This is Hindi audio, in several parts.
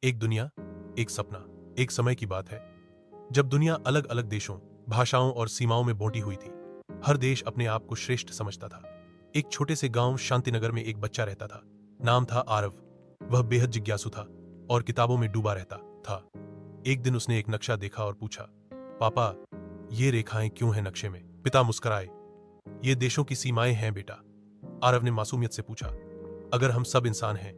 एक दुनिया, एक सपना। एक समय की बात है जब दुनिया अलग अलग देशों, भाषाओं और सीमाओं में बांटी हुई थी। हर देश अपने आप को श्रेष्ठ समझता था। एक छोटे से गांव शांतिनगर में एक बच्चा रहता था। नाम था आरव। वह बेहद जिज्ञासु था और किताबों में डूबा रहता था। एक दिन उसने एक नक्शा देखा और पूछा, पापा, ये रेखाएं क्यों हैं नक्शे में? पिता मुस्कुराए। ये देशों की सीमाएं हैं बेटा। आरव ने मासूमियत से पूछा, अगर हम सब इंसान हैं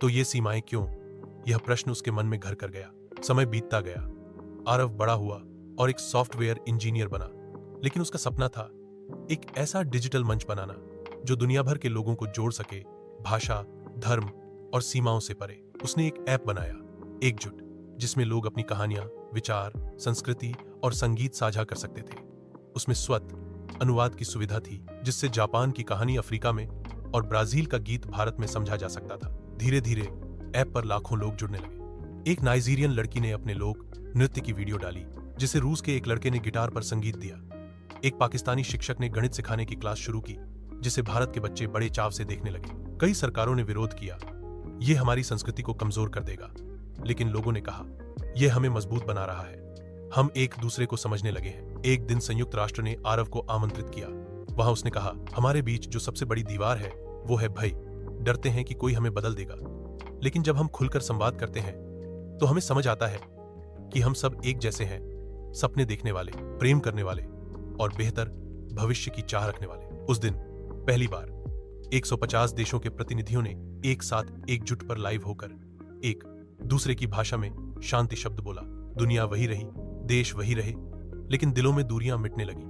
तो ये सीमाएं क्यों? यह प्रश्न उसके मन में घर कर गया। समय बीतता गया। आरव बड़ा हुआ और एक सॉफ्टवेयर इंजीनियर बना। लेकिन उसका सपना था एक ऐसा डिजिटल मंच बनाना जो दुनिया भर के लोगों को जोड़ सके, भाषा, धर्म और सीमाओं से परे। उसने एक ऐप बनाया, एकजुट, जिसमें लोग अपनी कहानियां, विचार, संस्कृति और संगीत साझा कर सकते थे। उसमें स्वत अनुवाद की सुविधा थी, जिससे जापान की कहानी अफ्रीका में और ब्राजील का गीत भारत में समझा जा सकता था। धीरे धीरे ऐप पर लाखों लोग जुड़ने लगे। एक नाइजीरियन लड़की ने अपने लोक नृत्य की वीडियो डाली, जिसे रूस के एक लड़के ने गिटार पर संगीत दिया। एक पाकिस्तानी शिक्षक ने गणित सिखाने की क्लास शुरू की, जिसे भारत के बच्चे बड़े चाव से देखने लगे। कई सरकारों ने विरोध किया, यह हमारी संस्कृति को कमजोर कर देगा। लेकिन लोगों ने कहा, यह हमें मजबूत बना रहा है। हम एक दूसरे को समझने लगे हैं। एक दिन संयुक्त राष्ट्र ने आरव को आमंत्रित किया। वहां उसने कहा, हमारे बीच जो सबसे बड़ी दीवार है वो है भय। डरते हैं कि कोई हमें बदल देगा। लेकिन जब हम खुलकर संवाद करते हैं तो हमें समझ आता है कि हम सब एक जैसे हैं, सपने देखने वाले, प्रेम करने वाले और बेहतर भविष्य की चाह रखने वाले। उस दिन पहली बार 150 देशों के प्रतिनिधियों ने एक साथ एकजुट पर लाइव होकर एक दूसरे की भाषा में शांति शब्द बोला। दुनिया वही रही, देश वही रहे, लेकिन दिलों में दूरियां मिटने लगी।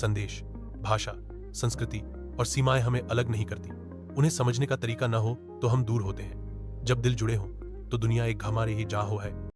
संदेश, भाषा, संस्कृति और सीमाएं हमें अलग नहीं करती। उन्हें समझने का तरीका न हो तो हम दूर होते हैं। जब दिल जुड़े हों तो दुनिया एक हमारे ही जहाँ हो है।